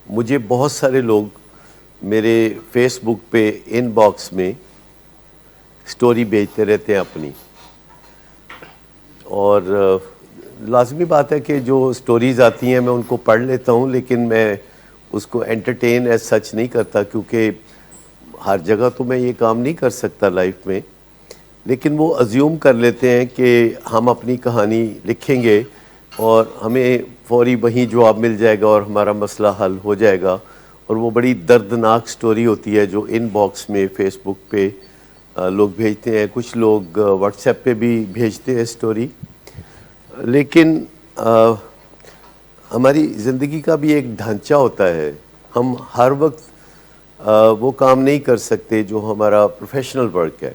مجھے بہت سارے لوگ میرے فیس بک پہ ان باکس میں سٹوری بھیجتے رہتے ہیں اپنی، اور لازمی بات ہے کہ جو سٹوریز آتی ہیں میں ان کو پڑھ لیتا ہوں، لیکن میں اس کو انٹرٹین ایز سچ نہیں کرتا، کیونکہ ہر جگہ تو میں یہ کام نہیں کر سکتا لائف میں. لیکن وہ ازیوم کر لیتے ہیں کہ ہم اپنی کہانی لکھیں گے اور ہمیں فوری وہیں جواب مل جائے گا اور ہمارا مسئلہ حل ہو جائے گا. اور وہ بڑی دردناک سٹوری ہوتی ہے جو ان باکس میں فیس بک پہ لوگ بھیجتے ہیں. کچھ لوگ واٹس ایپ پہ بھی بھیجتے ہیں سٹوری. لیکن ہماری زندگی کا بھی ایک ڈھانچہ ہوتا ہے. ہم ہر وقت وہ کام نہیں کر سکتے جو ہمارا پروفیشنل ورک ہے.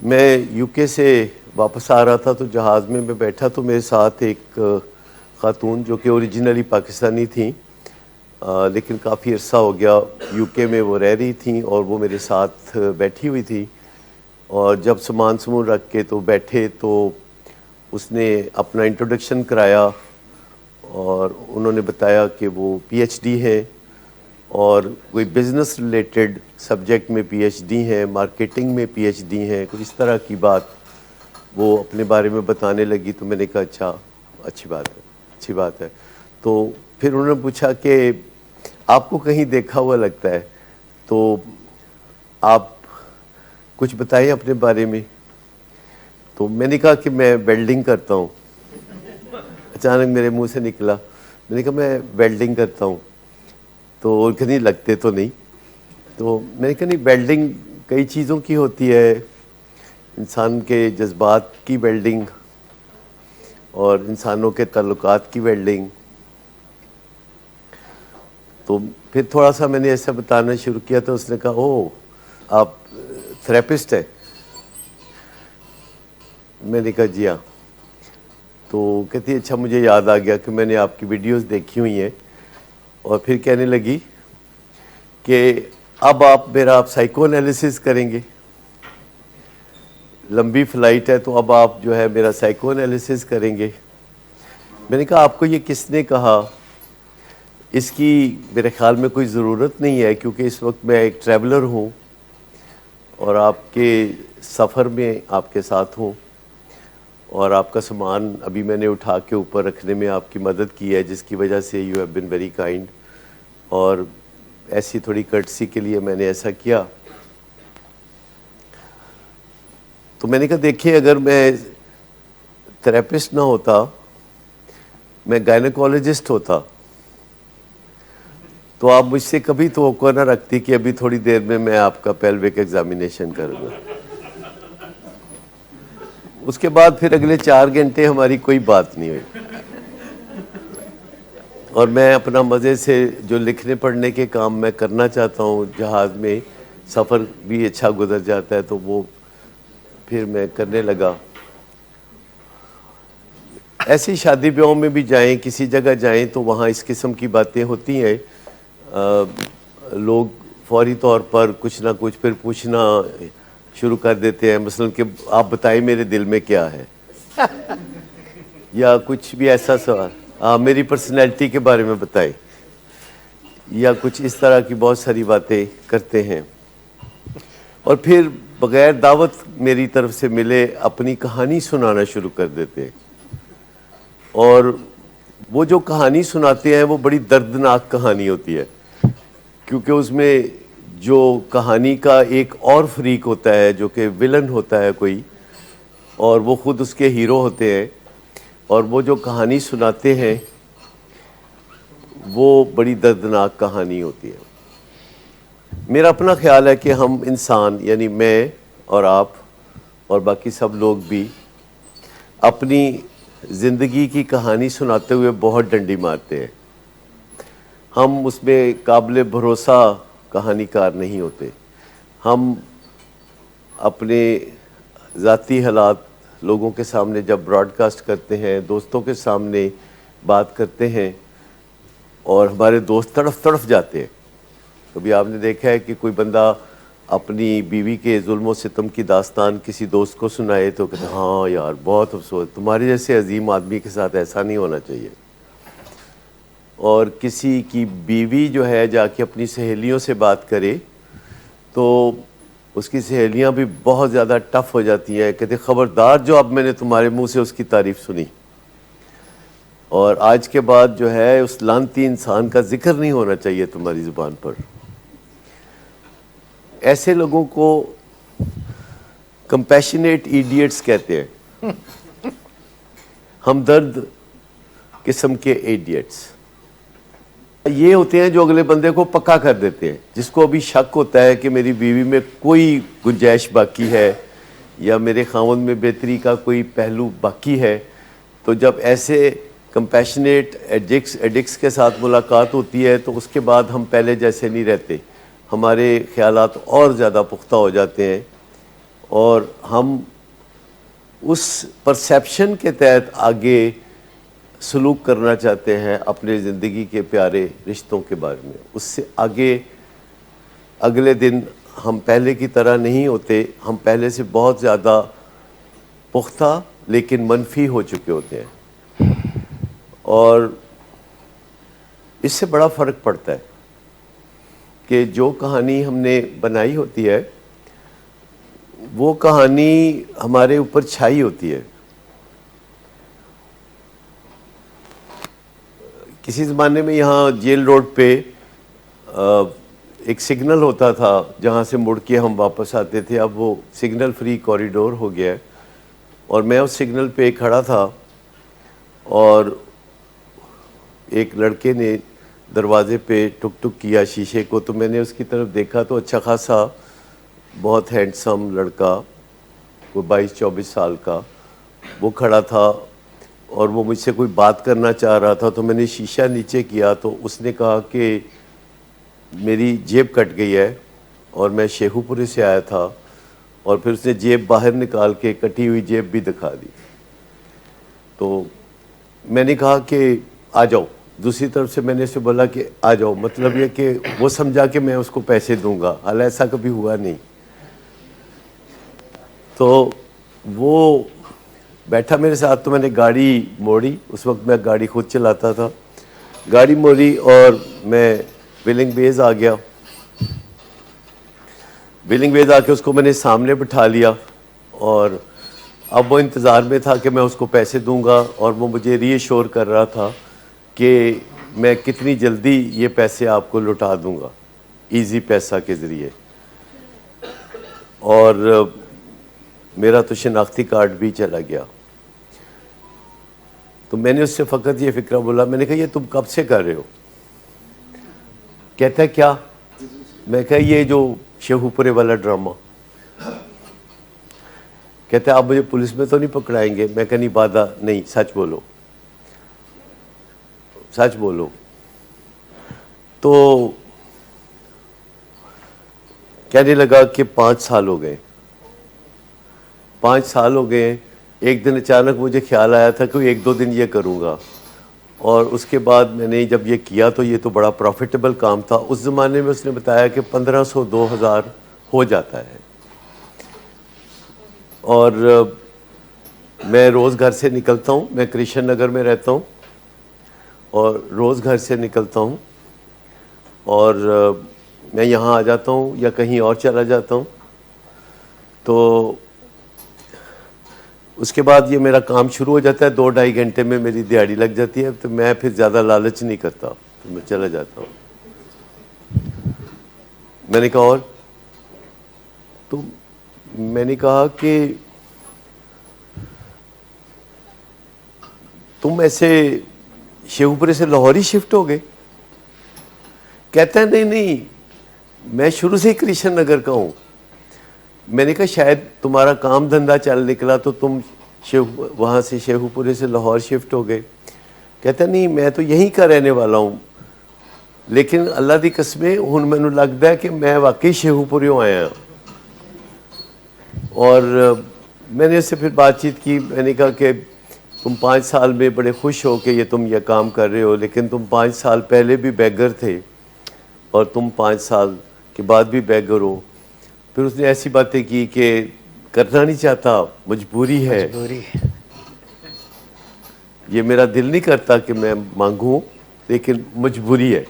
میں یو کے سے واپس آ رہا تھا تو جہاز میں بیٹھا تو میرے ساتھ ایک خاتون جو کہ اوریجنلی پاکستانی تھیں، لیکن کافی عرصہ ہو گیا یو کے میں وہ رہ رہی تھیں، اور وہ میرے ساتھ بیٹھی ہوئی تھی. اور جب سامان رکھ کے تو بیٹھے تو اس نے اپنا انٹروڈکشن کرایا، اور انہوں نے بتایا کہ وہ پی ایچ ڈی ہے اور کوئی بزنس ریلیٹڈ سبجیکٹ میں پی ایچ ڈی ہیں، مارکیٹنگ میں پی ایچ ڈی ہیں، کچھ اس طرح کی بات وہ اپنے بارے میں بتانے لگی. تو میں نے کہا اچھا، اچھی بات ہے. تو پھر انہوں نے پوچھا کہ آپ کو کہیں دیکھا ہوا لگتا ہے، تو آپ کچھ بتائیں اپنے بارے میں. تو میں نے کہا کہ میں ویلڈنگ کرتا ہوں. اچانک میرے منہ سے نکلا، میں نے کہا میں ویلڈنگ کرتا ہوں. تو ان کے نہیں لگتے تو نہیں. تو میں نے کہا نہیں، ویلڈنگ کئی چیزوں کی ہوتی ہے، انسان کے جذبات کی ویلڈنگ اور انسانوں کے تعلقات کی ویلڈنگ. تو پھر تھوڑا سا میں نے ایسا بتانا شروع کیا تو اس نے کہا اوہ آپ تھراپسٹ ہیں. میں نے کہا جی ہاں. تو کہتی اچھا مجھے یاد آ گیا کہ میں نے آپ کی ویڈیوز دیکھی ہوئی ہیں. اور پھر کہنے لگی کہ اب آپ سائیکو انالیسس کریں گے، لمبی فلائٹ ہے تو اب آپ جو ہے میرا سائیکو انالیسس کریں گے. میں نے کہا آپ کو یہ کس نے کہا؟ اس کی میرے خیال میں کوئی ضرورت نہیں ہے، کیونکہ اس وقت میں ایک ٹریولر ہوں اور آپ کے سفر میں آپ کے ساتھ ہوں، اور آپ کا سامان ابھی میں نے اٹھا کے اوپر رکھنے میں آپ کی مدد کی ہے، جس کی وجہ سے you have been very kind. اور ایسی تھوڑی کرٹسی کے لیے میں نے ایسا کیا. تو میں نے کہا دیکھیں، اگر میں تھراپسٹ نہ ہوتا، میں گائنیکولوجسٹ ہوتا، تو آپ مجھ سے کبھی توقع نہ رکھتی کہ ابھی تھوڑی دیر میں آپ کا پیلوک ایگزامینیشن کروں گا. اس کے بعد پھر اگلے 4 گھنٹے ہماری کوئی بات نہیں ہوئی، اور میں اپنا مزے سے جو لکھنے پڑھنے کے کام میں کرنا چاہتا ہوں، جہاز میں سفر بھی اچھا گزر جاتا ہے تو وہ پھر میں کرنے لگا. ایسی شادی بیاہوں میں بھی جائیں، کسی جگہ جائیں تو وہاں اس قسم کی باتیں ہوتی ہیں. لوگ فوری طور پر کچھ نہ کچھ پھر پوچھنا شروع کر دیتے ہیں، مثلا کہ آپ بتائیں میرے دل میں کیا ہے، یا کچھ بھی ایسا سوال، میری پرسنالٹی کے بارے میں بتائیں، یا کچھ اس طرح کی بہت ساری باتیں کرتے ہیں. اور پھر بغیر دعوت میری طرف سے ملے اپنی کہانی سنانا شروع کر دیتے ہیں. اور وہ جو کہانی سناتے ہیں وہ بڑی دردناک کہانی ہوتی ہے، کیونکہ اس میں جو کہانی کا ایک اور فریق ہوتا ہے جو کہ ویلن ہوتا ہے کوئی، اور وہ خود اس کے ہیرو ہوتے ہیں، اور وہ جو کہانی سناتے ہیں وہ بڑی دردناک کہانی ہوتی ہے. میرا اپنا خیال ہے کہ ہم انسان، یعنی میں اور آپ اور باقی سب لوگ بھی اپنی زندگی کی کہانی سناتے ہوئے بہت ڈنڈی مارتے ہیں. ہم اس میں قابل بھروسہ کہانی کار نہیں ہوتے. ہم اپنے ذاتی حالات لوگوں کے سامنے جب براڈ کاسٹ کرتے ہیں، دوستوں کے سامنے بات کرتے ہیں، اور ہمارے دوست تڑف تڑف جاتے ہیں. کبھی آپ نے دیکھا ہے کہ کوئی بندہ اپنی بیوی کے ظلم و ستم کی داستان کسی دوست کو سنائے تو کہتے ہیں ہاں یار بہت افسوس، تمہارے جیسے عظیم آدمی کے ساتھ ایسا نہیں ہونا چاہیے. اور کسی کی بیوی جو ہے جا کے اپنی سہیلیوں سے بات کرے تو اس کی سہیلیاں بھی بہت زیادہ ٹف ہو جاتی ہیں، کہتے خبردار جو اب میں نے تمہارے منہ سے اس کی تعریف سنی، اور آج کے بعد جو ہے اس لعنتی انسان کا ذکر نہیں ہونا چاہیے تمہاری زبان پر۔ ایسے لوگوں کو کمپیشنیٹ ایڈیٹس کہتے ہیں، ہمدرد قسم کے ایڈیٹس۔ یہ ہوتے ہیں جو اگلے بندے کو پکا کر دیتے ہیں، جس کو ابھی شک ہوتا ہے کہ میری بیوی میں کوئی گنجائش باقی ہے یا میرے خاوند میں بہتری کا کوئی پہلو باقی ہے، تو جب ایسے کمپیشنیٹ ایڈکٹس کے ساتھ ملاقات ہوتی ہے تو اس کے بعد ہم پہلے جیسے نہیں رہتے، ہمارے خیالات اور زیادہ پختہ ہو جاتے ہیں، اور ہم اس پرسیپشن کے تحت آگے سلوک کرنا چاہتے ہیں اپنے زندگی کے پیارے رشتوں کے بارے میں۔ اس سے آگے اگلے دن ہم پہلے کی طرح نہیں ہوتے، ہم پہلے سے بہت زیادہ پختہ لیکن منفی ہو چکے ہوتے ہیں، اور اس سے بڑا فرق پڑتا ہے کہ جو کہانی ہم نے بنائی ہوتی ہے وہ کہانی ہمارے اوپر چھائی ہوتی ہے۔ کسی زمانے میں یہاں جیل روڈ پہ ایک سگنل ہوتا تھا جہاں سے مڑ کے ہم واپس آتے تھے، اب وہ سگنل فری کوریڈور ہو گیا ہے، اور میں اس سگنل پہ کھڑا تھا اور ایک لڑکے نے دروازے پہ ٹک ٹک کیا شیشے کو، تو میں نے اس کی طرف دیکھا تو اچھا خاصا بہت ہینڈسم لڑکا، کوئی 22-24 سال کا وہ کھڑا تھا، اور وہ مجھ سے کوئی بات کرنا چاہ رہا تھا، تو میں نے شیشہ نیچے کیا تو اس نے کہا کہ میری جیب کٹ گئی ہے اور میں شیخو پورے سے آیا تھا، اور پھر اس نے جیب باہر نکال کے کٹی ہوئی جیب بھی دکھا دی۔ تو میں نے کہا کہ آ جاؤ، دوسری طرف سے میں نے اسے بولا کہ آ جاؤ، مطلب یہ کہ وہ سمجھا کہ میں اس کو پیسے دوں گا، حالانکہ ایسا کبھی ہوا نہیں۔ تو وہ بیٹھا میرے ساتھ، تو میں نے گاڑی موڑی، اس وقت میں گاڑی خود چلاتا تھا، گاڑی موڑی اور میں ویلنگ بیز آ گیا۔ ویلنگ بیز آ کے اس کو میں نے سامنے بٹھا لیا، اور اب وہ انتظار میں تھا کہ میں اس کو پیسے دوں گا، اور وہ مجھے ری ایشور کر رہا تھا کہ میں کتنی جلدی یہ پیسے آپ کو لوٹا دوں گا ایزی پیسہ کے ذریعے، اور میرا تو شناختی کارڈ بھی چلا گیا۔ تو میں نے اس سے فقط یہ فکرہ بولا، میں نے کہا یہ تم کب سے کر رہے ہو؟ کہتا ہے کیا؟ میں کہا یہ جو شیخو پورے والا ڈرامہ۔ کہتا ہے آپ مجھے پولیس میں تو نہیں پکڑائیں گے؟ میں کہا نہیں وعدہ نہیں، سچ بولو، سچ بولو۔ تو کہنے لگا کہ 5 سال ہو گئے، 5 سال ہو گئے۔ ایک دن اچانک مجھے خیال آیا تھا کہ 1-2 دن یہ کروں گا، اور اس کے بعد میں نے جب یہ کیا تو یہ تو بڑا پروفیٹیبل کام تھا۔ اس زمانے میں اس نے بتایا کہ 1500-2000 ہو جاتا ہے، اور میں روز گھر سے نکلتا ہوں، میں کرشن نگر میں رہتا ہوں، اور روز گھر سے نکلتا ہوں، اور میں یہاں آ جاتا ہوں یا کہیں اور چلا جاتا ہوں، تو اس کے بعد یہ میرا کام شروع ہو جاتا ہے، 2-2.5 گھنٹے میں میری دیہاڑی لگ جاتی ہے، تو میں پھر زیادہ لالچ نہیں کرتا، تو میں چلا جاتا ہوں۔ میں نے کہا اور؟ تو میں نے کہا کہ تم ایسے شیخو پورے سے لاہور ہی شفٹ ہو گئے؟ کہتا ہے نہیں نہیں، میں شروع سے ہی کرشن نگر کا ہوں۔ میں نے کہا شاید تمہارا کام دھندہ چل نکلا تو تم وہاں سے شیخو پورے سے لاہور شفٹ ہو گئے۔ کہتا نہیں میں تو یہیں کا رہنے والا ہوں، لیکن اللہ دی قسمیں ہن مینوں لگتا ہے کہ میں واقعی شیخو پوریوں آیا ہوں۔ اور میں نے اس سے پھر بات چیت کی، میں نے کہا کہ تم 5 سال میں بڑے خوش ہو کہ یہ تم یہ کام کر رہے ہو، لیکن تم 5 سال پہلے بھی بیگر تھے اور تم 5 سال کے بعد بھی بیگر ہو۔ پھر اس نے ایسی باتیں کی کہ کرنا نہیں چاہتا، مجبوری ہے، یہ میرا دل نہیں کرتا کہ میں مانگوں، لیکن مجبوری ہے.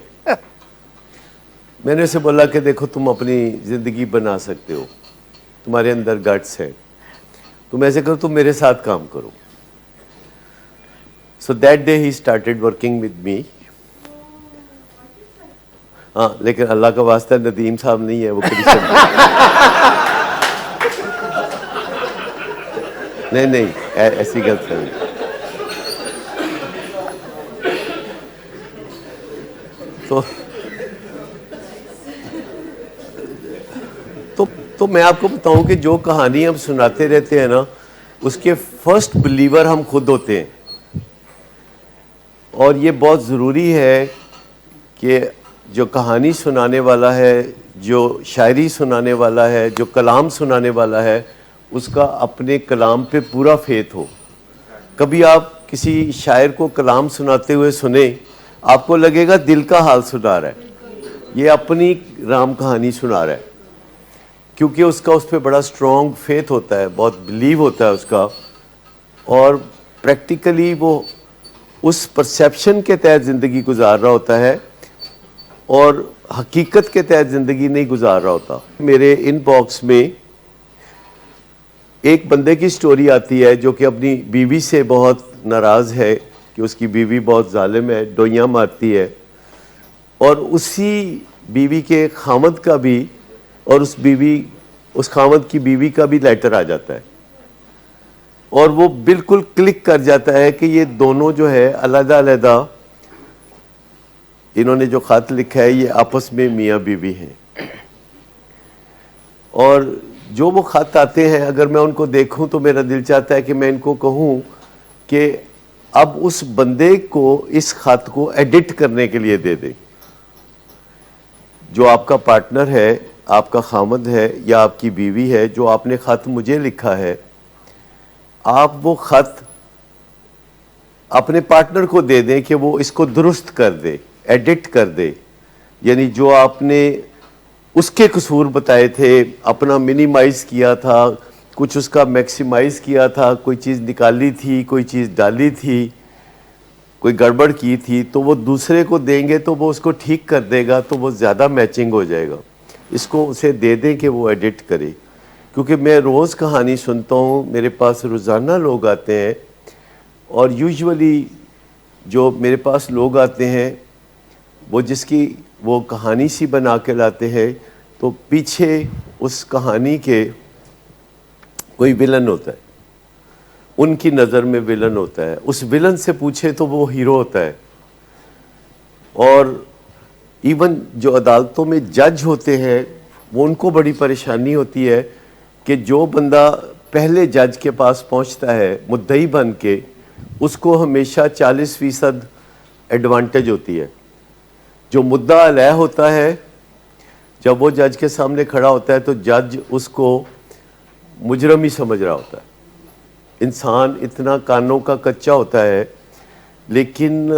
میں نے اسے بولا کہ دیکھو تم اپنی زندگی بنا سکتے ہو, تمہارے اندر گٹس ہے, تم ایسے کرو تم میرے ساتھ کام کرو. So that day he started working with me. ہاں لیکن اللہ کا واسطہ ندیم صاحب نہیں ہے, وہ نہیں ایسی غلط نہیں. تو میں آپ کو بتاؤں کہ جو کہانی ہم سناتے رہتے ہیں نا, اس کے فرسٹ بلیور ہم خود ہوتے ہیں. اور یہ بہت ضروری ہے کہ جو کہانی سنانے والا ہے, جو شاعری سنانے والا ہے, جو کلام سنانے والا ہے, اس کا اپنے کلام پہ پورا فیتھ ہو. کبھی آپ کسی شاعر کو کلام سناتے ہوئے سنیں, آپ کو لگے گا دل کا حال سنا رہا ہے, یہ اپنی رام کہانی سنا رہا ہے, کیونکہ اس کا اس پہ بڑا اسٹرانگ فیتھ ہوتا ہے, بہت بلیو ہوتا ہے اس کا, اور پریکٹیکلی وہ اس پرسیپشن کے تحت زندگی گزار رہا ہوتا ہے اور حقیقت کے تحت زندگی نہیں گزار رہا ہوتا. میرے ان باکس میں ایک بندے کی سٹوری آتی ہے جو کہ اپنی بیوی سے بہت ناراض ہے کہ اس کی بیوی بہت ظالم ہے, ڈوئیاں مارتی ہے, اور اسی بیوی کے خامد کا بھی اور اس خامد کی بیوی کا بھی لیٹر آ جاتا ہے, اور وہ بالکل کلک کر جاتا ہے کہ یہ دونوں جو ہے علیحدہ علیحدہ, انہوں نے جو خط لکھا ہے یہ آپس میں میاں بیوی ہیں. اور جو وہ خط آتے ہیں اگر میں ان کو دیکھوں تو میرا دل چاہتا ہے کہ میں ان کو کہوں کہ اب اس بندے کو اس خط کو ایڈٹ کرنے کے لیے دے دیں. جو آپ کا پارٹنر ہے, آپ کا خامد ہے یا آپ کی بیوی ہے, جو آپ نے خط مجھے لکھا ہے, آپ وہ خط اپنے پارٹنر کو دے دیں کہ وہ اس کو درست کر دے, ایڈٹ کر دے. یعنی جو آپ نے اس کے قصور بتائے تھے, اپنا منیمائز کیا تھا, کچھ اس کا میکسیمائز کیا تھا, کوئی چیز نکالی تھی, کوئی چیز ڈالی تھی, کوئی گڑبڑ کی تھی, تو وہ دوسرے کو دیں گے تو وہ اس کو ٹھیک کر دے گا, تو وہ زیادہ میچنگ ہو جائے گا. اس کو اسے دے دیں کہ وہ ایڈٹ کرے. کیونکہ میں روز کہانی سنتا ہوں, میرے پاس روزانہ لوگ آتے ہیں, اور یوزولی جو میرے پاس لوگ آتے ہیں وہ جس کی وہ کہانی سی بنا کے لاتے ہیں, تو پیچھے اس کہانی کے کوئی ولن ہوتا ہے, ان کی نظر میں ولن ہوتا ہے. اس ولن سے پوچھے تو وہ ہیرو ہوتا ہے. اور ایون جو عدالتوں میں جج ہوتے ہیں, وہ ان کو بڑی پریشانی ہوتی ہے کہ جو بندہ پہلے جج کے پاس پہنچتا ہے مدعی بن کے, اس کو ہمیشہ 40% ایڈوانٹیج ہوتی ہے. جو مدعا علیہ ہوتا ہے, جب وہ جج کے سامنے کھڑا ہوتا ہے تو جج اس کو مجرم ہی سمجھ رہا ہوتا ہے. انسان اتنا کانوں کا کچا ہوتا ہے. لیکن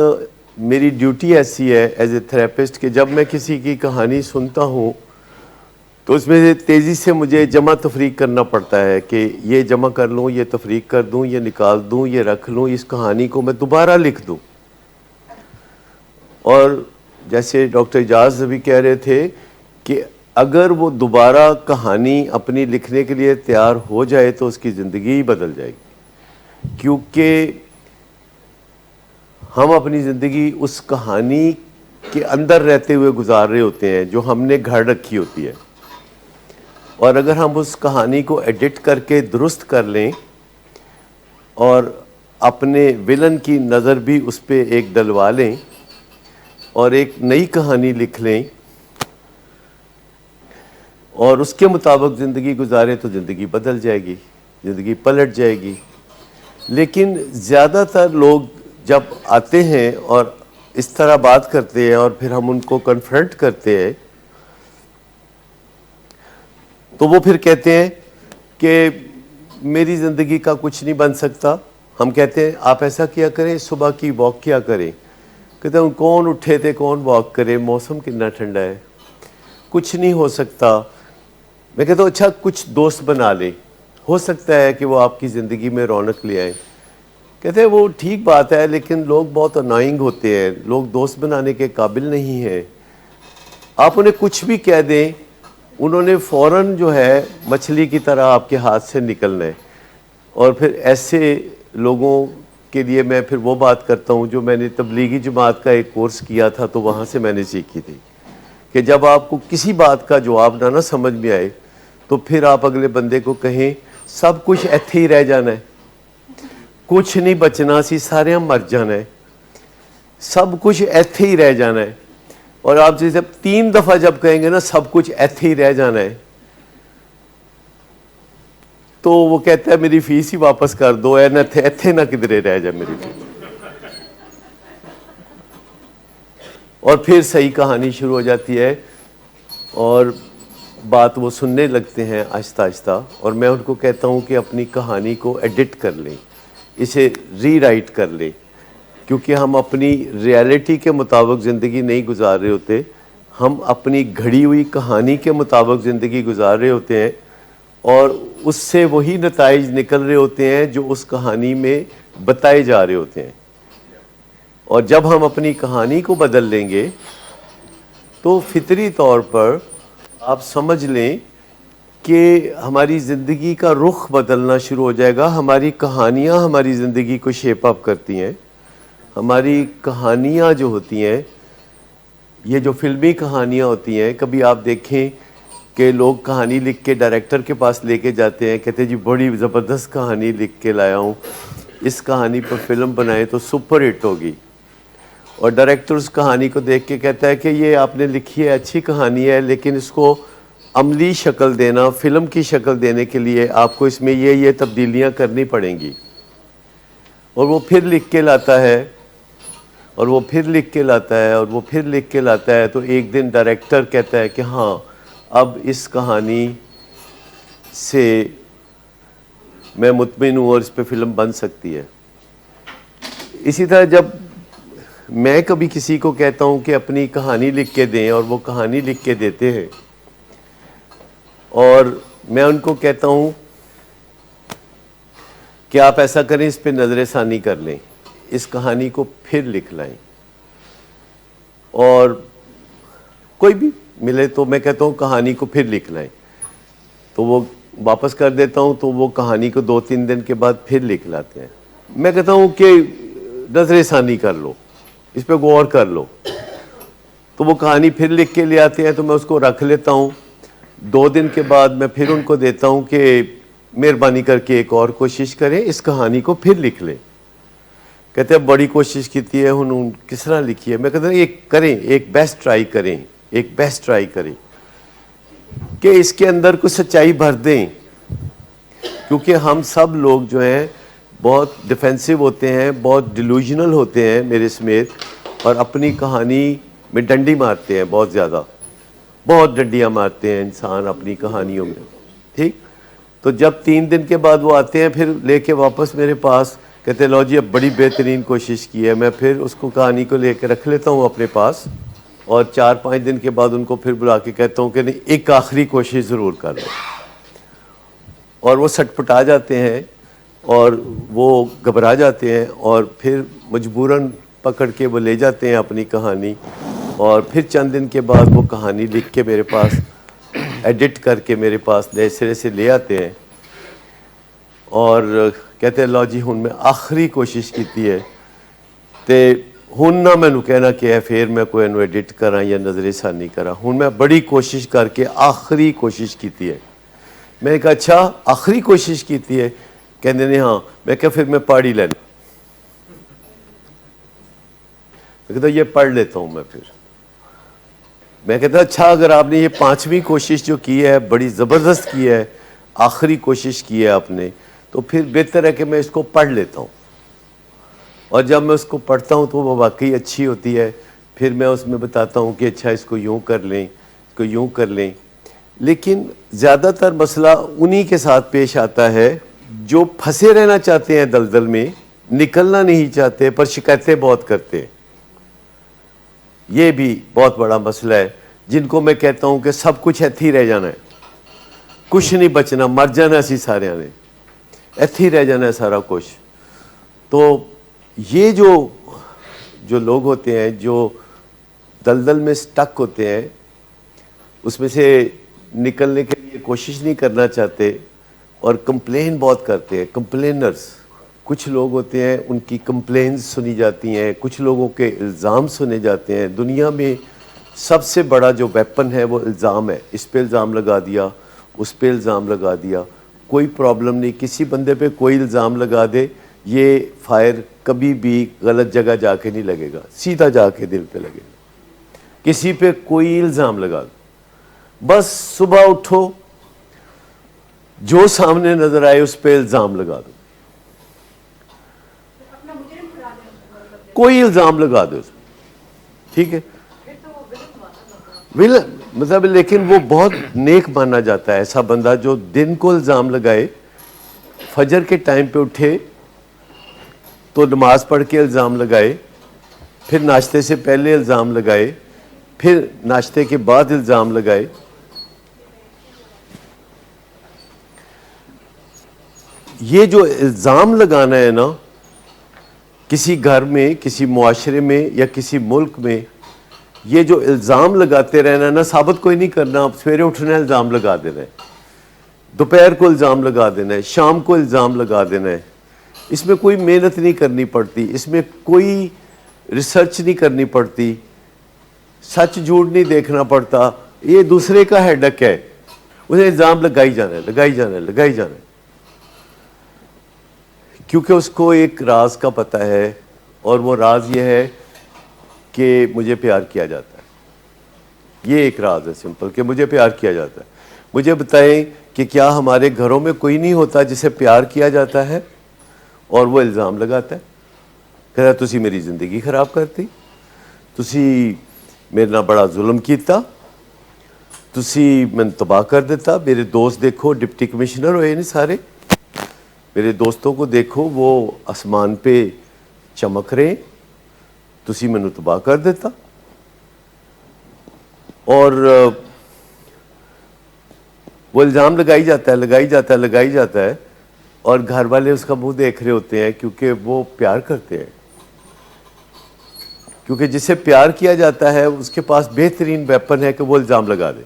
میری ڈیوٹی ایسی ہے ایز اے تھراپسٹ کہ جب میں کسی کی کہانی سنتا ہوں تو اس میں تیزی سے مجھے جمع تفریق کرنا پڑتا ہے کہ یہ جمع کر لوں, یہ تفریق کر دوں, یہ نکال دوں, یہ رکھ لوں, اس کہانی کو میں دوبارہ لکھ دوں. اور جیسے ڈاکٹر اعجاز ابھی کہہ رہے تھے کہ اگر وہ دوبارہ کہانی اپنی لکھنے کے لیے تیار ہو جائے تو اس کی زندگی ہی بدل جائے گی. کیونکہ ہم اپنی زندگی اس کہانی کے اندر رہتے ہوئے گزار رہے ہوتے ہیں جو ہم نے گھڑ رکھی ہوتی ہے. اور اگر ہم اس کہانی کو ایڈٹ کر کے درست کر لیں اور اپنے ولن کی نظر بھی اس پہ ایک ڈلوا لیں اور ایک نئی کہانی لکھ لیں اور اس کے مطابق زندگی گزارے تو زندگی بدل جائے گی, زندگی پلٹ جائے گی. لیکن زیادہ تر لوگ جب آتے ہیں اور اس طرح بات کرتے ہیں اور پھر ہم ان کو کنفرنٹ کرتے ہیں تو وہ پھر کہتے ہیں کہ میری زندگی کا کچھ نہیں بن سکتا. ہم کہتے ہیں آپ ایسا کیا کریں, صبح کی واک کیا کریں. کہتے ہیں کون اٹھے تھے کون واک کرے, موسم کتنا ٹھنڈا ہے, کچھ نہیں ہو سکتا. میں کہتا ہوں اچھا کچھ دوست بنا لیں, ہو سکتا ہے کہ وہ آپ کی زندگی میں رونق لے آئیں. کہتے ہیں وہ ٹھیک بات ہے لیکن لوگ بہت انوائنگ ہوتے ہیں, لوگ دوست بنانے کے قابل نہیں ہیں. آپ انہیں کچھ بھی کہہ دیں انہوں نے فوراً جو ہے مچھلی کی طرح آپ کے ہاتھ سے نکلنا ہے. اور پھر ایسے لوگوں کے لیے میں پھر وہ بات کرتا ہوں جو میں نے تبلیغی جماعت کا ایک کورس کیا تھا تو وہاں سے میں نے سیکھی تھی کہ جب آپ کو کسی بات کا جواب نہ سمجھ میں آئے تو پھر آپ اگلے بندے کو کہیں سب کچھ ایتھے ہی رہ جانا ہے, کچھ نہیں بچنا سی سارے ہم مر جانا ہے, سب کچھ ایتھے ہی رہ جانا ہے. اور آپ جیسے 3 دفعہ جب کہیں گے نا سب کچھ ایتھے ہی رہ جانا ہے تو وہ کہتا ہے میری فیس ہی واپس کر دو, ایتھے نہ کدھرے رہ جائے میری فیس. اور پھر صحیح کہانی شروع ہو جاتی ہے اور بات وہ سننے لگتے ہیں آہستہ آہستہ. اور میں ان کو کہتا ہوں کہ اپنی کہانی کو ایڈٹ کر لیں, اسے ری رائٹ کر لیں, کیونکہ ہم اپنی ریالٹی کے مطابق زندگی نہیں گزار رہے ہوتے, ہم اپنی گھڑی ہوئی کہانی کے مطابق زندگی گزار رہے ہوتے ہیں اور اس سے وہی نتائج نکل رہے ہوتے ہیں جو اس کہانی میں بتائے جا رہے ہوتے ہیں. اور جب ہم اپنی کہانی کو بدل لیں گے تو فطری طور پر آپ سمجھ لیں کہ ہماری زندگی کا رخ بدلنا شروع ہو جائے گا. ہماری کہانیاں ہماری زندگی کو شیپ اپ کرتی ہیں. ہماری کہانیاں جو ہوتی ہیں, یہ جو فلمی کہانیاں ہوتی ہیں, کبھی آپ دیکھیں کہ لوگ کہانی لکھ کے ڈائریکٹر کے پاس لے کے جاتے ہیں, کہتے ہیں جی بڑی زبردست کہانی لکھ کے لایا ہوں, اس کہانی پر فلم بنائے تو سپر ہٹ ہوگی. اور ڈائریکٹر اس کہانی کو دیکھ کے کہتا ہے کہ یہ آپ نے لکھی ہے اچھی کہانی ہے لیکن اس کو عملی شکل دینا, فلم کی شکل دینے کے لیے آپ کو اس میں یہ تبدیلیاں کرنی پڑیں گی. اور وہ پھر لکھ کے لاتا ہے اور وہ پھر لکھ کے لاتا ہے اور وہ پھر لکھ کے لاتا ہے. تو ایک دن ڈائریکٹر کہتا ہے کہ ہاں اب اس کہانی سے میں مطمئن ہوں اور اس پہ فلم بن سکتی ہے. اسی طرح جب میں کبھی کسی کو کہتا ہوں کہ اپنی کہانی لکھ کے دیں اور وہ کہانی لکھ کے دیتے ہیں اور میں ان کو کہتا ہوں کہ آپ ایسا کریں اس پہ نظر ثانی کر لیں, اس کہانی کو پھر لکھ لائیں, اور کوئی بھی ملے تو میں کہتا ہوں کہانی کو پھر لکھ لائیں, تو وہ واپس کر دیتا ہوں تو وہ کہانی کو 2-3 دن کے بعد پھر لکھ لاتے ہیں. میں کہتا ہوں کہ نظر ثانی کر لو, اس پہ غور کر لو, تو وہ کہانی پھر لکھ کے لے آتے ہیں تو میں اس کو رکھ لیتا ہوں. 2 دن کے بعد میں پھر ان کو دیتا ہوں کہ مہربانی کر کے ایک اور کوشش کریں, اس کہانی کو پھر لکھ لیں. کہتے ہیں بڑی کوشش کیتی ہے انہوں کس طرح لکھی ہے. میں کہتا ہوں ایک کریں, ایک بیسٹ ٹرائی کریں, ایک بیسٹ ٹرائی کریں کہ اس کے اندر کچھ سچائی بھر دیں, کیونکہ ہم سب لوگ جو ہیں بہت ڈیفینسو ہوتے ہیں, بہت ڈیلوژنل ہوتے ہیں میرے سمیت, اور اپنی کہانی میں ڈنڈی مارتے ہیں, بہت زیادہ, بہت ڈنڈیاں مارتے ہیں انسان اپنی کہانیوں میں. ٹھیک, تو جب 3 دن کے بعد وہ آتے ہیں پھر لے کے واپس میرے پاس, کہتے ہیں لو جی اب بڑی بہترین کوشش کی ہے. میں پھر اس کو کہانی کو لے کے رکھ لیتا ہوں اپنے پاس, اور 4-5 دن کے بعد ان کو پھر بلا کے کہتا ہوں کہ نہیں ایک آخری کوشش ضرور کر لو. اور وہ سٹ پٹا جاتے ہیں اور وہ گھبرا جاتے ہیں اور پھر مجبوراً پکڑ کے وہ لے جاتے ہیں اپنی کہانی, اور پھر چند دن کے بعد وہ کہانی لکھ کے میرے پاس ایڈٹ کر کے میرے پاس نئے سرے سے لے آتے ہیں اور کہتے ہیں لو جی ہن میں آخری کوشش کیتی ہے تے ہن نہ مینوں کہنا کہ پھر میں کوئی انو ایڈٹ کراں یا نظر ثانی کراں, ہن میں بڑی کوشش کر کے آخری کوشش کیتی ہے. میں نے کہا اچھا آخری کوشش کیتی ہے, کہندے نے ہاں. میں کہا پھر میں پڑھ ہی لینا, میں کہتا یہ پڑھ لیتا ہوں. میں کہتا اچھا اگر آپ نے یہ 5ویں کوشش جو کی ہے بڑی زبردست کی ہے, آخری کوشش کی ہے آپ نے, تو پھر بہتر ہے کہ میں اس کو پڑھ لیتا ہوں. اور جب میں اس کو پڑھتا ہوں تو وہ واقعی اچھی ہوتی ہے. پھر میں اس میں بتاتا ہوں کہ اچھا اس کو یوں کر لیں, اس کو یوں کر لیں. لیکن زیادہ تر مسئلہ انہی کے ساتھ پیش آتا ہے جو پھنسے رہنا چاہتے ہیں دلدل میں, نکلنا نہیں چاہتے پر شکایتیں بہت کرتے ہیں. یہ بھی بہت بڑا مسئلہ ہے, جن کو میں کہتا ہوں کہ سب کچھ ایتھے ہی رہ جانا ہے, کچھ نہیں بچنا, مر جانا اسی سارے نے, ایتھے ہی رہ جانا ہے سارا کچھ. تو یہ جو لوگ ہوتے ہیں جو دلدل میں سٹک ہوتے ہیں، اس میں سے نکلنے کے لیے کوشش نہیں کرنا چاہتے اور کمپلین بہت کرتے ہیں، کمپلینرز کچھ لوگ ہوتے ہیں، ان کی کمپلینز سنی جاتی ہیں، کچھ لوگوں کے الزام سنے جاتے ہیں. دنیا میں سب سے بڑا جو ویپن ہے وہ الزام ہے. اس پہ الزام لگا دیا، اس پہ الزام لگا دیا، کوئی پرابلم نہیں. کسی بندے پہ کوئی الزام لگا دے، یہ فائر کبھی بھی غلط جگہ جا کے نہیں لگے گا، سیدھا جا کے دل پہ لگے گا. کسی پہ کوئی الزام لگا دو، بس صبح اٹھو، جو سامنے نظر آئے اس پہ الزام لگا دو، کوئی الزام لگا دو اس پہ، ٹھیک ہے. مطلب لیکن وہ بہت نیک مانا جاتا ہے ایسا بندہ جو دن کو الزام لگائے، فجر کے ٹائم پہ اٹھے تو نماز پڑھ کے الزام لگائے، پھر ناشتے سے پہلے الزام لگائے، پھر ناشتے کے بعد الزام لگائے. یہ جو الزام لگانا ہے نا، کسی گھر میں، کسی معاشرے میں یا کسی ملک میں، یہ جو الزام لگاتے رہنا نا، ثابت کوئی نہیں کرنا. سویرے اٹھنا ہے الزام لگا دینا ہے، دوپہر کو الزام لگا دینا ہے، شام کو الزام لگا دینا ہے. اس میں کوئی محنت نہیں کرنی پڑتی، اس میں کوئی ریسرچ نہیں کرنی پڑتی، سچ جھوٹ نہیں دیکھنا پڑتا. یہ دوسرے کا ہیڈک ہے، اسے الزام لگائی جانا ہے، لگائی جانا ہے، لگائی جانا ہے، کیونکہ اس کو ایک راز کا پتہ ہے، اور وہ راز یہ ہے کہ مجھے پیار کیا جاتا ہے. یہ ایک راز ہے سمپل، کہ مجھے پیار کیا جاتا ہے. مجھے بتائیں کہ کیا ہمارے گھروں میں کوئی نہیں ہوتا جسے پیار کیا جاتا ہے اور وہ الزام لگاتا ہے، کہتا ہے تسی میری زندگی خراب کرتی، تسی میرے نال بڑا ظلم کیتا، تسی میں تباہ کر دیتا. میرے دوست دیکھو ڈپٹی کمشنر ہوئے نہیں سارے، میرے دوستوں کو دیکھو وہ آسمان پہ چمک رہے، تسی میں تباہ کر دیتا. اور وہ الزام لگائی جاتا ہے، لگائی جاتا ہے، لگائی جاتا ہے، اور گھر والے اس کا منہ دیکھ رہے ہوتے ہیں کیونکہ وہ پیار کرتے ہیں. کیونکہ جسے پیار کیا جاتا ہے اس کے پاس بہترین ویپن ہے کہ وہ الزام لگا دے.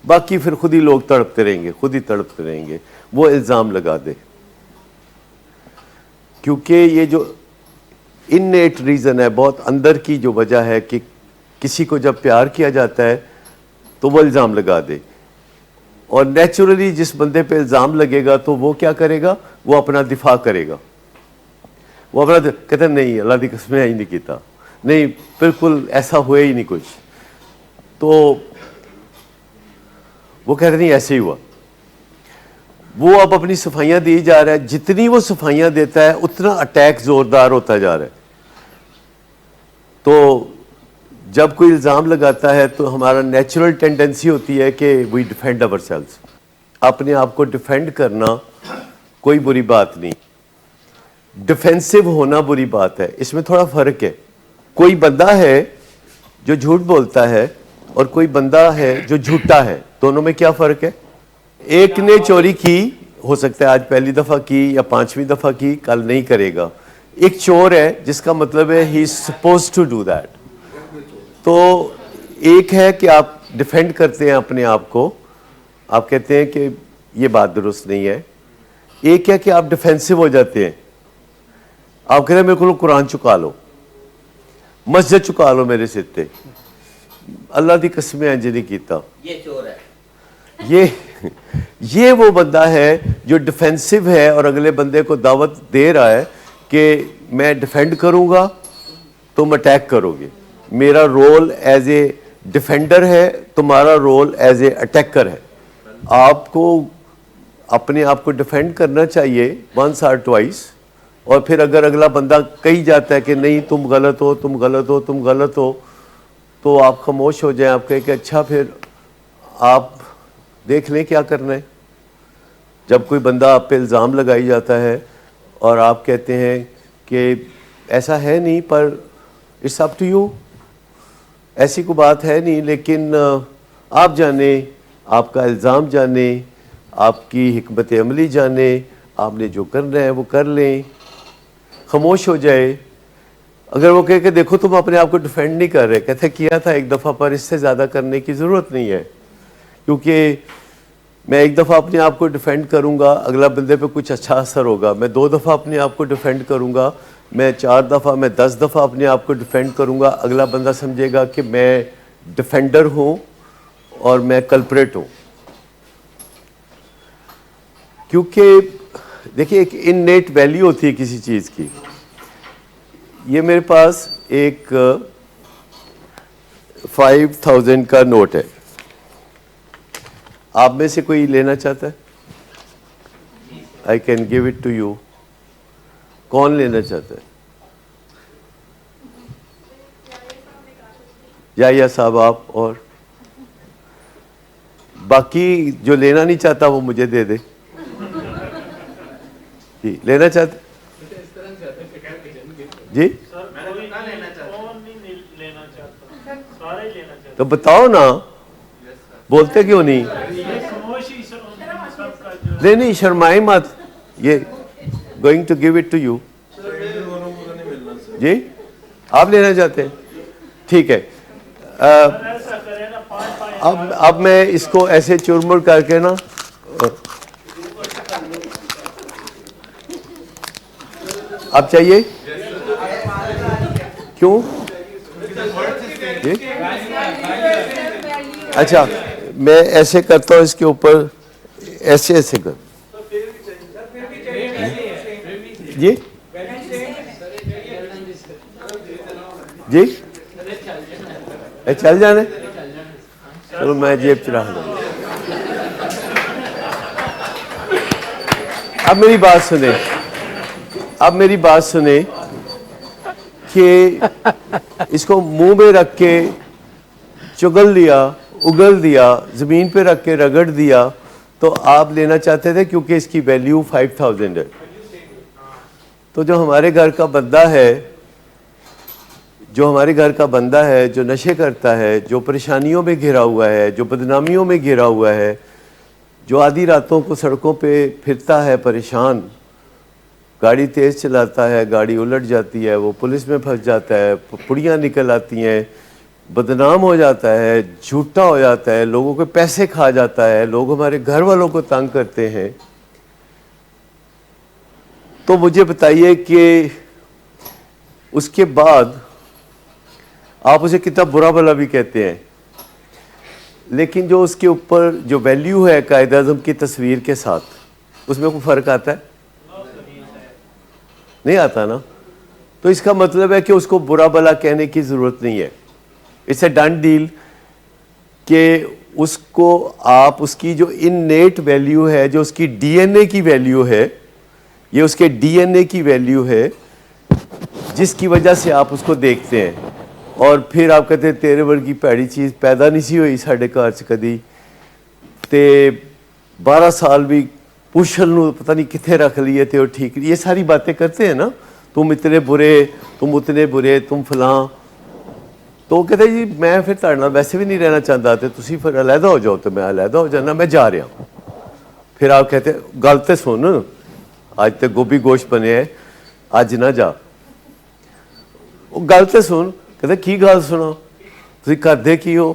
باقی پھر خود ہی لوگ تڑپتے رہیں گے، خود ہی تڑپتے رہیں گے، وہ الزام لگا دے. کیونکہ یہ جو انیٹ ریزن ہے، بہت اندر کی جو وجہ ہے کہ کسی کو جب پیار کیا جاتا ہے تو وہ الزام لگا دے. اور نیچرلی جس بندے پہ الزام لگے گا تو وہ کیا کرے گا؟ وہ اپنا دفاع کرے گا. وہ اپنا کہتا ہے نہیں اللہ دی قسم ہی نہیں کیتا، نہیں بالکل ایسا ہوا ہی نہیں کچھ. تو وہ کہتے نہیں ایسے ہی ہوا. وہ اب اپنی صفائیاں دی جا رہا ہے، جتنی وہ صفائیاں دیتا ہے اتنا اٹیک زوردار ہوتا جا رہا ہے. تو جب کوئی الزام لگاتا ہے تو ہمارا نیچرل ٹینڈنسی ہوتی ہے کہ وی ڈیفینڈ اوور سیلز. اپنے آپ کو ڈیفینڈ کرنا کوئی بری بات نہیں، ڈیفینسو ہونا بری بات ہے. اس میں تھوڑا فرق ہے. کوئی بندہ ہے جو جھوٹ بولتا ہے اور کوئی بندہ ہے جو جھوٹا ہے، دونوں میں کیا فرق ہے؟ ایک نے چوری کی، ہو سکتا ہے آج پہلی دفعہ کی یا 5ویں دفعہ کی، کل نہیں کرے گا. ایک چور ہے جس کا مطلب ہے ہی از سپوز ٹو ڈو دیٹ. تو ایک ہے کہ آپ ڈیفینڈ کرتے ہیں اپنے آپ کو، آپ کہتے ہیں کہ یہ بات درست نہیں ہے. ایک ہے کہ آپ ڈیفینسو ہو جاتے ہیں، آپ کہتے ہیں میرے کو قرآن چکا لو، مسجد چکا لو میرے سر تے، اللہ دی قسمیں انج نہیں کیتا. یہ چور ہے. یہ وہ بندہ ہے جو ڈیفینسو ہے اور اگلے بندے کو دعوت دے رہا ہے کہ میں ڈیفینڈ کروں گا تم اٹیک کرو گے. میرا رول ایز اے ڈیفینڈر ہے، تمہارا رول ایز اے اٹیکر ہے. آپ کو اپنے آپ کو ڈیفینڈ کرنا چاہیے ونس اور ٹوائس، اور پھر اگر اگلا بندہ کہی جاتا ہے کہ نہیں تم غلط ہو، تم غلط ہو، تم غلط ہو، تو آپ خاموش ہو جائیں. آپ کہیں کہ اچھا پھر آپ دیکھ لیں کیا کرنا ہے. جب کوئی بندہ آپ پہ الزام لگائی جاتا ہے اور آپ کہتے ہیں کہ ایسا ہے نہیں، پر اٹس اپ ٹو یو، ایسی کوئی بات ہے نہیں، لیکن آپ جانیں، آپ کا الزام جانیں، آپ کی حکمت عملی جانیں، آپ نے جو کرنا ہے وہ کر لیں. خاموش ہو جائے. اگر وہ کہے کہ دیکھو تم اپنے آپ کو ڈیفینڈ نہیں کر رہے, کہتے کیا تھا ایک دفعہ پر اس سے زیادہ کرنے کی ضرورت نہیں ہے, کیونکہ میں ایک دفعہ اپنے آپ کو ڈیفینڈ کروں گا, اگلا بندے پہ کچھ اچھا اثر ہوگا. میں 2 دفعہ اپنے آپ کو ڈیفینڈ کروں گا, میں 4 دفعہ, میں 10 دفعہ اپنے آپ کو ڈیفینڈ کروں گا, اگلا بندہ سمجھے گا کہ میں ڈیفینڈر ہوں اور میں کلپریٹ ہوں. کیونکہ دیکھیے ایک انیٹ ویلیو ہوتی ہے کسی چیز کی. یہ میرے پاس ایک 5000 کا نوٹ ہے, آپ میں سے کوئی لینا چاہتا ہے؟ I can give it to you. کون لینا چاہتا ہے؟ یا صاحب آپ, اور باقی جو لینا نہیں چاہتا وہ مجھے دے دے. جی لینا چاہتے جی تو بتاؤ نا, بولتے کیوں نہیں؟ نہیں شرمائے مت, یہ going to give it to you. جی آپ لینا چاہتے ہیں, ٹھیک ہے. اب میں اس کو ایسے چرمر کر کے نا, اب چاہیے کیوں؟ اچھا میں ایسے کرتا ہوں اس کے اوپر, ایسے ایسے کر. جی جی چل جانے, چلو میں جیب چلا دوں. اب میری بات سنیں, اب میری بات سنیں کہ اس کو منہ میں رکھ کے چگل دیا, اگل دیا, زمین پہ رکھ کے رگڑ دیا, تو آپ لینا چاہتے تھے کیونکہ اس کی ویلیو 5000 ہے. تو جو ہمارے گھر کا بندہ ہے, جو ہمارے گھر کا بندہ ہے, جو نشے کرتا ہے, جو پریشانیوں میں گھرا ہوا ہے, جو بدنامیوں میں گھرا ہوا ہے, جو آدھی راتوں کو سڑکوں پہ پھرتا ہے پریشان, گاڑی تیز چلاتا ہے, گاڑی الٹ جاتی ہے, وہ پولیس میں پھنس جاتا ہے, پڑیاں نکل آتی ہیں, بدنام ہو جاتا ہے, جھوٹا ہو جاتا ہے, لوگوں کے پیسے کھا جاتا ہے, لوگ ہمارے گھر والوں کو تنگ کرتے ہیں. تو مجھے بتائیے کہ اس کے بعد آپ اسے کتنا برا بھلا بھی کہتے ہیں, لیکن جو اس کے اوپر جو ویلیو ہے قائد اعظم کی تصویر کے ساتھ, اس میں کوئی فرق آتا ہے؟ نہیں آتا نا. تو اس کا مطلب ہے کہ اس کو برا بھلا کہنے کی ضرورت نہیں ہے. اٹس اے ڈن ڈیل کہ اس کو آپ اس کی جو انیٹ ویلیو ہے, جو اس کی ڈی این اے کی ویلیو ہے, یہ اس کے ڈی این اے کی ویلیو ہے جس کی وجہ سے آپ اس کو دیکھتے ہیں, اور پھر آپ کہتے ہیں تیرے ورگی پیڑی چیز پیدا نہیں سی ہوئی ساڈے گھر چ کدی, تے 12 سال بھی پوچھل نو پتہ نہیں کتنے رکھ لیے تھے اور ٹھیک, یہ ساری باتیں کرتے ہیں نا, تم اتنے برے, تم اتنے برے, تم فلاں. تو وہ کہتے ہیں جی میں پھر تہاڈے نال ویسے بھی نہیں رہنا چاہتا, تے تسی پھر علیحدہ ہو جاؤ. تو میں علیحدہ ہو جانا, میں جا رہا ہوں. پھر آپ کہتے ہیں گل تے سن, اج تے گوبھی گوشت بنے ہے, اج نہ جا. وہ گل تے سن, کہتے کی گل سنا, تسی کردے کی ہو.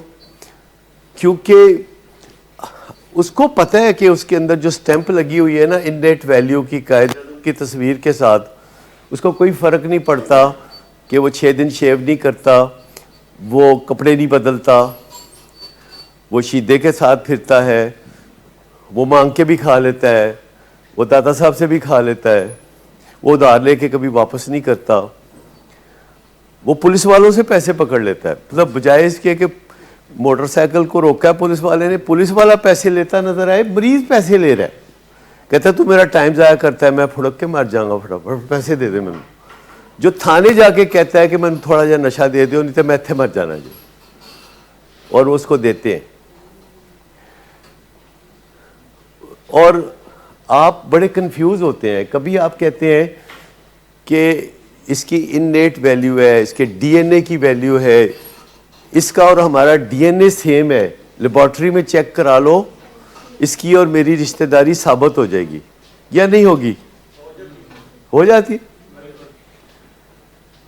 کیونکہ اس کو پتہ ہے کہ اس کے اندر جو سٹیمپ لگی ہوئی ہے نا انیٹ ویلیو کی, قائد کی تصویر کے ساتھ, اس کو کوئی فرق نہیں پڑتا کہ وہ 6 دن شیو نہیں کرتا, وہ کپڑے نہیں بدلتا, وہ شیدے کے ساتھ پھرتا ہے, وہ مانگ کے بھی کھا لیتا ہے, وہ دادا صاحب سے بھی کھا لیتا ہے, وہ ادھار لے کے کبھی واپس نہیں کرتا, وہ پولیس والوں سے پیسے پکڑ لیتا ہے. مطلب بجائے اس کے کہ موٹر سائیکل کو روکا ہے پولیس والے نے, پولیس والا پیسے لیتا نظر آئے, مریض پیسے لے رہا ہے. کہتا ہے تو میرا ٹائم ضائع کرتا ہے, میں پھڑک کے مر جاؤں گا, فٹافٹ پیسے دے دے مجھے. جو تھانے جا کے کہتا ہے کہ میں تھوڑا جا نشہ دے دیو, نہیں تو میں اتنے مر جانا جی, اور وہ اس کو دیتے ہیں. اور آپ بڑے کنفیوز ہوتے ہیں. کبھی آپ کہتے ہیں کہ اس کی انیٹ ویلیو ہے, اس کے ڈی این اے کی ویلیو ہے, اس کا اور ہمارا ڈی این اے سیم ہے, لیبارٹری میں چیک کرا لو, اس کی اور میری رشتہ داری ثابت ہو جائے گی یا نہیں ہوگی؟ ہو جاتی.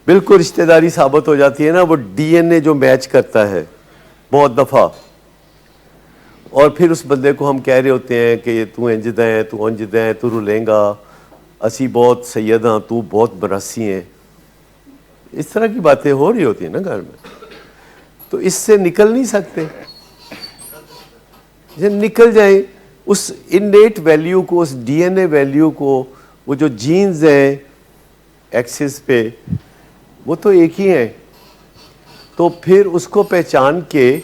بالکل رشتہ داری ثابت ہو جاتی ہے نا، وہ ڈی این اے جو میچ کرتا ہے بہت دفعہ، اور پھر اس بندے کو ہم کہہ رہے ہوتے ہیں کہ تو انجدہ ہے، تو انجدہ ہے، تو رلیں گا، اسی بہت سید ہاں، تو بہت براسی ہیں. اس طرح کی باتیں ہو رہی ہوتی ہیں نا گھر میں، تو اس سے نکل نہیں سکتے. جب نکل جائیں اس انیٹ ویلیو کو، اس ڈی این اے ویلیو کو، وہ جو جینز ہیں ایکسس پہ وہ تو ایک ہی ہیں، تو پھر اس کو پہچان کے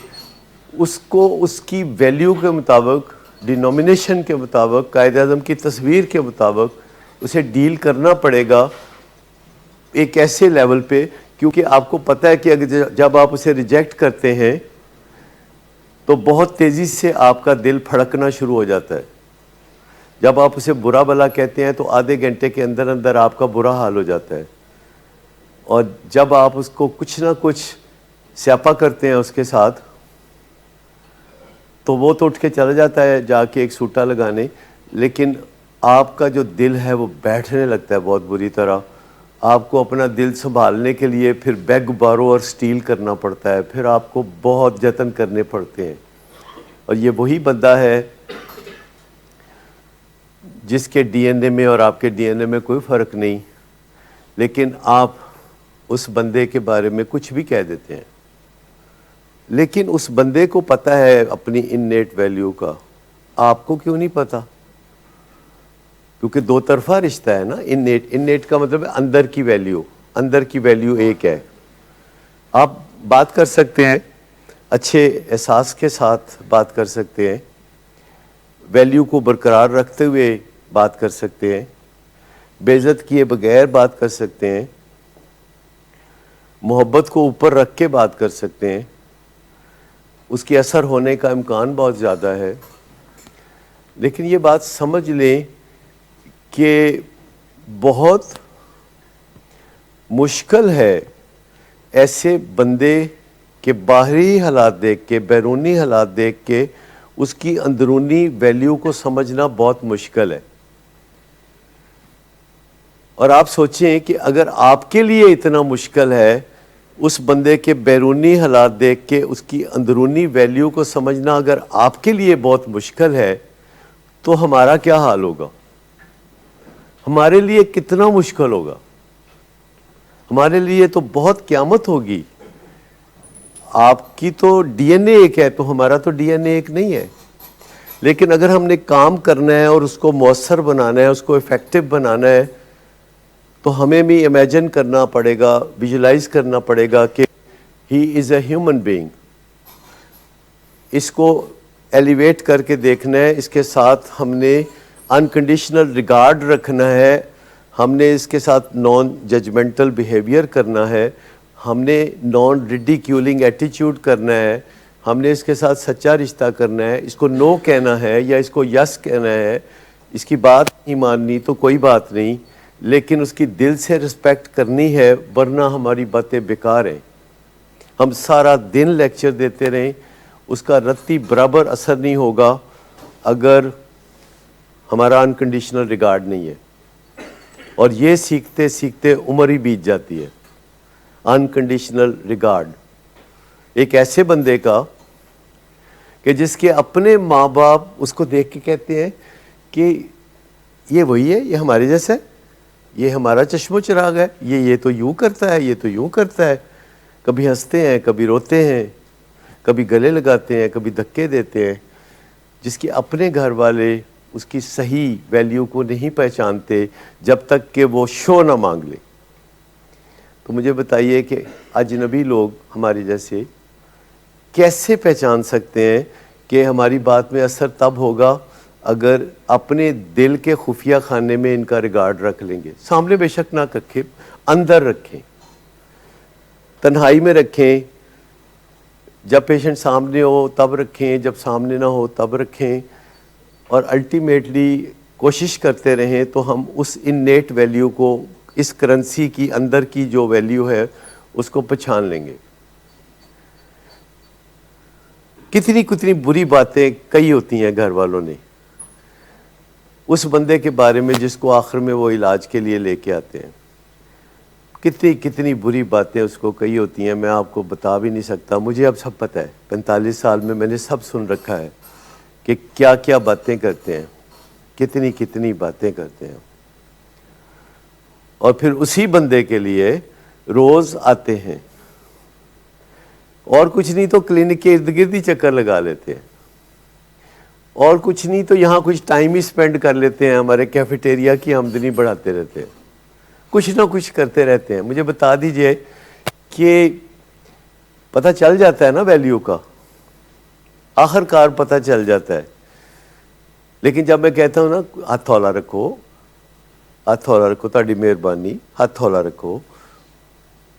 اس کو اس کی ویلیو کے مطابق، ڈینومینیشن کے مطابق، قائد اعظم کی تصویر کے مطابق اسے ڈیل کرنا پڑے گا ایک ایسے لیول پہ. کیونکہ آپ کو پتہ ہے کہ اگر جب آپ اسے ریجیکٹ کرتے ہیں تو بہت تیزی سے آپ کا دل پھڑکنا شروع ہو جاتا ہے. جب آپ اسے برا بلا کہتے ہیں تو آدھے گھنٹے کے اندر اندر آپ کا برا حال ہو جاتا ہے، اور جب آپ اس کو کچھ نہ کچھ سیاپا کرتے ہیں اس کے ساتھ تو وہ تو اٹھ کے چلا جاتا ہے جا کے ایک سوٹا لگانے، لیکن آپ کا جو دل ہے وہ بیٹھنے لگتا ہے بہت بری طرح. آپ کو اپنا دل سنبھالنے کے لیے پھر بیگ بارو اور سٹیل کرنا پڑتا ہے، پھر آپ کو بہت جتن کرنے پڑتے ہیں. اور یہ وہی بندہ ہے جس کے ڈی این اے میں اور آپ کے ڈی این اے میں کوئی فرق نہیں، لیکن آپ اس بندے کے بارے میں کچھ بھی کہہ دیتے ہیں. لیکن اس بندے کو پتہ ہے اپنی انیٹ ویلیو کا، آپ کو کیوں نہیں پتہ؟ کیونکہ دو طرفہ رشتہ ہے نا. انیٹ کا مطلب ہے اندر کی ویلیو، اندر کی ویلیو ایک ہے. آپ بات کر سکتے ہیں، اچھے احساس کے ساتھ بات کر سکتے ہیں، ویلیو کو برقرار رکھتے ہوئے بات کر سکتے ہیں، بے عزت کیے بغیر بات کر سکتے ہیں، محبت کو اوپر رکھ کے بات کر سکتے ہیں. اس کے اثر ہونے کا امکان بہت زیادہ ہے. لیکن یہ بات سمجھ لیں کہ بہت مشکل ہے ایسے بندے کے باہری حالات دیکھ کے، بیرونی حالات دیکھ کے اس کی اندرونی ویلیو کو سمجھنا بہت مشکل ہے. اور آپ سوچیں کہ اگر آپ کے لیے اتنا مشکل ہے اس بندے کے بیرونی حالات دیکھ کے اس کی اندرونی ویلیو کو سمجھنا، اگر آپ کے لیے بہت مشکل ہے تو ہمارا کیا حال ہوگا؟ ہمارے لیے کتنا مشکل ہوگا؟ ہمارے لیے تو بہت قیامت ہوگی. آپ کی تو ڈی این اے ایک ہے تو ہمارا تو ڈی این اے ایک نہیں ہے. لیکن اگر ہم نے کام کرنا ہے اور اس کو مؤثر بنانا ہے، اس کو افیکٹو بنانا ہے، تو ہمیں بھی امیجن کرنا پڑے گا، ویژولائز کرنا پڑے گا کہ ہی از اے ہیومن بینگ. اس کو ایلیویٹ کر کے دیکھنا ہے، اس کے ساتھ ہم نے انکنڈیشنل ریگارڈ رکھنا ہے، ہم نے اس کے ساتھ نان ججمنٹل بیہیویئر کرنا ہے، ہم نے نان ریڈیکیولنگ ایٹیچیوڈ کرنا ہے، ہم نے اس کے ساتھ سچا رشتہ کرنا ہے. اس کو نو کہنا ہے یا اس کو یس کہنا ہے. اس کی بات نہیں ماننی تو کوئی بات نہیں، لیکن اس کی دل سے رسپیکٹ کرنی ہے، ورنہ ہماری باتیں بیکار ہیں. ہم سارا دن لیکچر دیتے رہیں، اس کا رتی برابر اثر نہیں ہوگا اگر ہمارا انکنڈیشنل ریگارڈ نہیں ہے. اور یہ سیکھتے سیکھتے عمر ہی بیت جاتی ہے. انکنڈیشنل ریگارڈ ایک ایسے بندے کا کہ جس کے اپنے ماں باپ اس کو دیکھ کے کہتے ہیں کہ یہ وہی ہے، یہ ہمارے جیسا ہے، یہ ہمارا چشم و چراغ ہے، یہ تو یوں کرتا ہے، یہ تو یوں کرتا ہے. کبھی ہنستے ہیں، کبھی روتے ہیں، کبھی گلے لگاتے ہیں، کبھی دھکے دیتے ہیں. جس کے اپنے گھر والے اس کی صحیح ویلیو کو نہیں پہچانتے جب تک کہ وہ شو نہ مانگ لے. تو مجھے بتائیے کہ اجنبی لوگ ہمارے جیسے کیسے پہچان سکتے ہیں کہ ہماری بات میں اثر تب ہوگا اگر اپنے دل کے خفیہ خانے میں ان کا ریگارڈ رکھ لیں گے. سامنے بے شک نہ رکھیں، اندر رکھیں، تنہائی میں رکھیں. جب پیشنٹ سامنے ہو تب رکھیں، جب سامنے نہ ہو تب رکھیں. اور الٹیمیٹلی کوشش کرتے رہیں تو ہم اس انیٹ ویلیو کو، اس کرنسی کی اندر کی جو ویلیو ہے اس کو پہچان لیں گے. کتنی بری باتیں کہی ہوتی ہیں گھر والوں نے اس بندے کے بارے میں جس کو آخر میں وہ علاج کے لیے لے کے آتے ہیں. کتنی کتنی بری باتیں اس کو کہی ہوتی ہیں، میں آپ کو بتا بھی نہیں سکتا. مجھے اب سب پتہ ہے، 45 سال میں نے سب سن رکھا ہے کہ کیا کیا باتیں کرتے ہیں، کتنی کتنی باتیں کرتے ہیں. اور پھر اسی بندے کے لیے روز آتے ہیں، اور کچھ نہیں تو کلینک کے ارد گرد ہی چکر لگا لیتے ہیں، اور کچھ نہیں تو یہاں کچھ ٹائم ہی سپینڈ کر لیتے ہیں، ہمارے کیفیٹیریا کی آمدنی بڑھاتے رہتے ہیں، کچھ نہ کچھ کرتے رہتے ہیں. مجھے بتا دیجئے کہ پتہ چل جاتا ہے نا ویلیو کا، آخر کار پتہ چل جاتا ہے. لیکن جب میں کہتا ہوں نا ہاتھ ہولہ رکھو، ہاتھ ہولہ رکھو، تہاڈی مہربانی، ہاتھ ہولہ رکھو،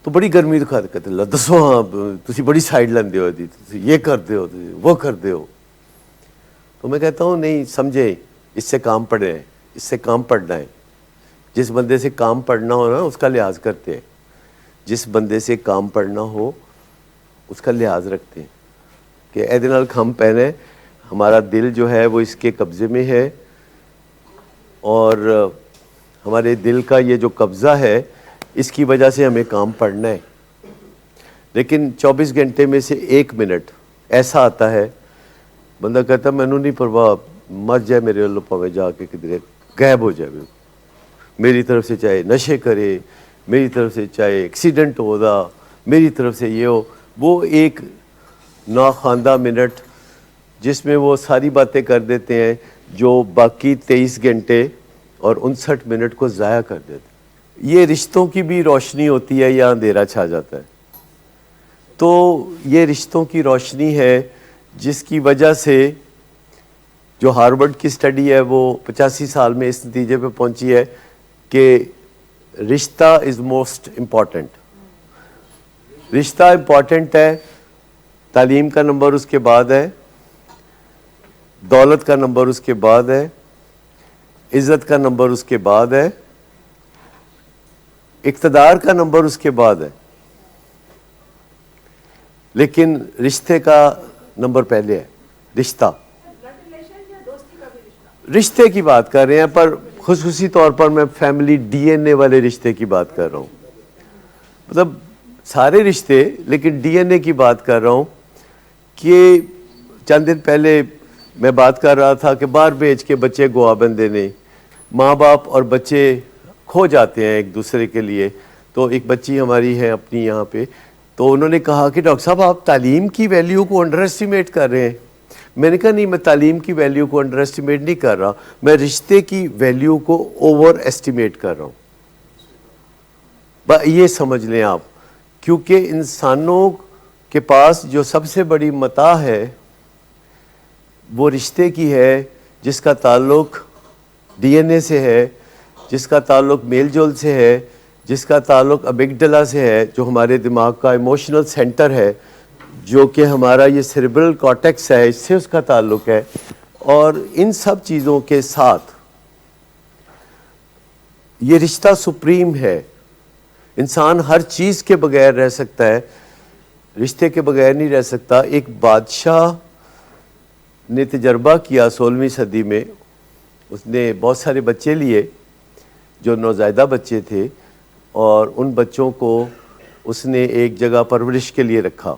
تو بڑی گرمی دکھا کہتے ہیں دسو ہاں تسی بڑی سائڈ لیندے ہو جی، تسی یہ کرتے ہو، تسی وہ کرتے ہو. تو میں کہتا ہوں نہیں سمجھے، اس سے کام پڑھے ہیں، اس سے کام پڑھنا ہے. جس بندے سے کام پڑھنا ہو نا اس کا لحاظ کرتے ہیں، جس بندے سے کام پڑھنا ہو اس کا لحاظ رکھتے ہیں کہ اے نال کھم پہنے، ہمارا دل جو ہے وہ اس کے قبضے میں ہے، اور ہمارے دل کا یہ جو قبضہ ہے اس کی وجہ سے ہمیں کام پڑھنا ہے. لیکن 24 گھنٹے میں سے 1 منٹ ایسا آتا ہے بندہ کہتا ہے میں نے نہیں پرواہ، مر جائے میرے اللہ پاوے جا کے کدھر غائب ہو جائے، میری طرف سے چاہے نشے کرے، میری طرف سے چاہے ایکسیڈنٹ ہو دا، میری طرف سے یہ ہو. وہ ایک ناخواندہ منٹ جس میں وہ ساری باتیں کر دیتے ہیں جو باقی 23 گھنٹے اور 59 منٹ کو ضائع کر دیتے ہیں. یہ رشتوں کی بھی روشنی ہوتی ہے یا اندھیرا چھا جاتا ہے. تو یہ رشتوں کی روشنی ہے جس کی وجہ سے جو ہارورڈ کی سٹڈی ہے وہ 85 سال میں اس نتیجے پہ پہنچی ہے کہ رشتہ از موسٹ امپورٹنٹ. رشتہ امپورٹنٹ ہے، تعلیم کا نمبر اس کے بعد ہے، دولت کا نمبر اس کے بعد ہے، عزت کا نمبر اس کے بعد ہے، اقتدار کا نمبر اس کے بعد ہے. لیکن رشتے کا نمبر پہلے ہے. رشتہ، رشتے کی بات کر رہے ہیں، پر خصوصی طور پر میں فیملی ڈی این اے والے رشتے کی بات کر رہا ہوں. مطلب سارے رشتے، لیکن ڈی این اے کی بات کر رہا ہوں. کہ چند دن پہلے میں بات کر رہا تھا کہ باہر بھیج کے بچے گوا بندے نے، ماں باپ اور بچے کھو جاتے ہیں ایک دوسرے کے لیے. تو ایک بچی ہماری ہے اپنی یہاں پہ، تو انہوں نے کہا کہ ڈاکٹر صاحب آپ تعلیم کی ویلیو کو انڈر ایسٹیمیٹ کر رہے ہیں. میں نے کہا نہیں، میں تعلیم کی ویلیو کو انڈر ایسٹیمیٹ نہیں کر رہا، میں رشتے کی ویلیو کو اوور ایسٹیمیٹ کر رہا ہوں. یہ سمجھ لیں آپ، کیونکہ انسانوں کے پاس جو سب سے بڑی متاع ہے وہ رشتے کی ہے، جس کا تعلق ڈی این اے سے ہے، جس کا تعلق میل جول سے ہے، جس کا تعلق امیگڈلا سے ہے، جو ہمارے دماغ کا ایموشنل سینٹر ہے، جو کہ ہمارا یہ سیریبرل کارٹیکس ہے، اس سے اس کا تعلق ہے. اور ان سب چیزوں کے ساتھ یہ رشتہ سپریم ہے. انسان ہر چیز کے بغیر رہ سکتا ہے، رشتے کے بغیر نہیں رہ سکتا. ایک بادشاہ نے تجربہ کیا 16ویں صدی میں، اس نے بہت سارے بچے لیے جو نوزائیدہ بچے تھے، اور ان بچوں کو اس نے ایک جگہ پرورش کے لیے رکھا،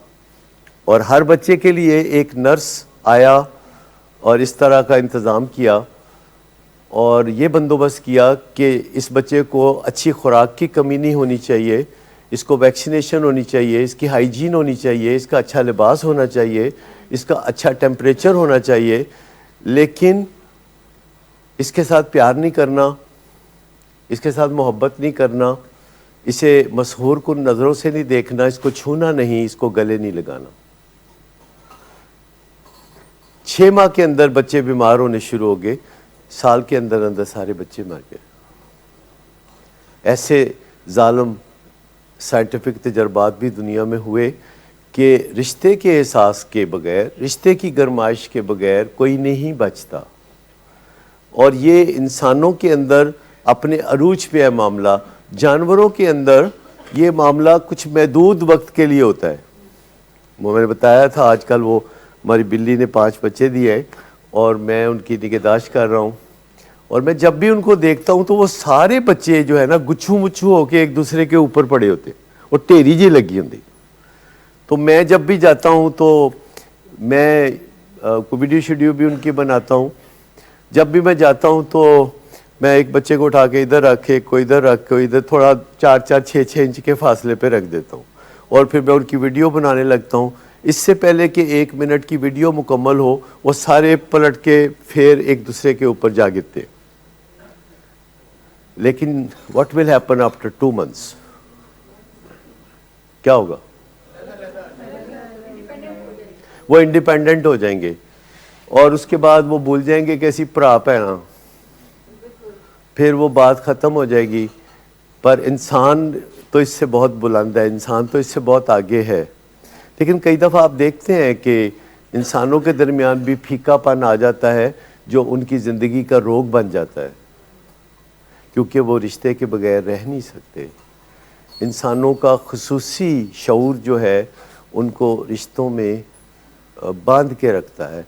اور ہر بچے کے لیے ایک نرس آیا اور اس طرح کا انتظام کیا، اور یہ بندوبست کیا کہ اس بچے کو اچھی خوراک کی کمی نہیں ہونی چاہیے، اس کو ویکسینیشن ہونی چاہیے، اس کی ہائیجین ہونی چاہیے، اس کا اچھا لباس ہونا چاہیے، اس کا اچھا ٹیمپریچر ہونا چاہیے. لیکن اس کے ساتھ پیار نہیں کرنا، اس کے ساتھ محبت نہیں کرنا، اسے مسحور کن نظروں سے نہیں دیکھنا، اس کو چھونا نہیں، اس کو گلے نہیں لگانا. 6 ماہ کے اندر بچے بیمار ہونے شروع ہو گئے، سال کے اندر اندر سارے بچے مر گئے. ایسے ظالم سائنٹیفک تجربات بھی دنیا میں ہوئے کہ رشتے کے احساس کے بغیر، رشتے کی گرمائش کے بغیر کوئی نہیں بچتا. اور یہ انسانوں کے اندر اپنے عروج پہ ہے معاملہ. جانوروں کے اندر یہ معاملہ کچھ محدود وقت کے لیے ہوتا ہے. وہ میں نے بتایا تھا آج کل وہ ہماری بلی نے 5 بچے دیے اور میں ان کی نگہداشت کر رہا ہوں، اور میں جب بھی ان کو دیکھتا ہوں تو وہ سارے بچے جو ہے نا گچھو مچھو ہو کے ایک دوسرے کے اوپر پڑے ہوتے اور ٹیری جی لگی ہوتی. تو میں جب بھی جاتا ہوں تو میں ویڈیو شیڈیو بھی ان کی بناتا ہوں. جب بھی میں جاتا ہوں تو میں ایک بچے کو اٹھا کے ادھر رکھ کے کوئی ادھر رکھ کے ادھر تھوڑا 4-4 6 انچ کے فاصلے پہ رکھ دیتا ہوں اور پھر میں ان کی ویڈیو بنانے لگتا ہوں. اس سے پہلے کہ 1 منٹ کی ویڈیو مکمل ہو وہ سارے پلٹ کے پھر ایک دوسرے کے اوپر جا گرتے. لیکن what will happen after 2 months؟ کیا ہوگا؟ وہ انڈیپینڈنٹ ہو جائیں گے اور اس کے بعد وہ بھول جائیں گے کہ ایسی پراپ ہے نا، پھر وہ بات ختم ہو جائے گی. پر انسان تو اس سے بہت بلند ہے، انسان تو اس سے بہت آگے ہے. لیکن کئی دفعہ آپ دیکھتے ہیں کہ انسانوں کے درمیان بھی پھیکا پن آ جاتا ہے جو ان کی زندگی کا روگ بن جاتا ہے، کیونکہ وہ رشتے کے بغیر رہ نہیں سکتے. انسانوں کا خصوصی شعور جو ہے ان کو رشتوں میں باندھ کے رکھتا ہے.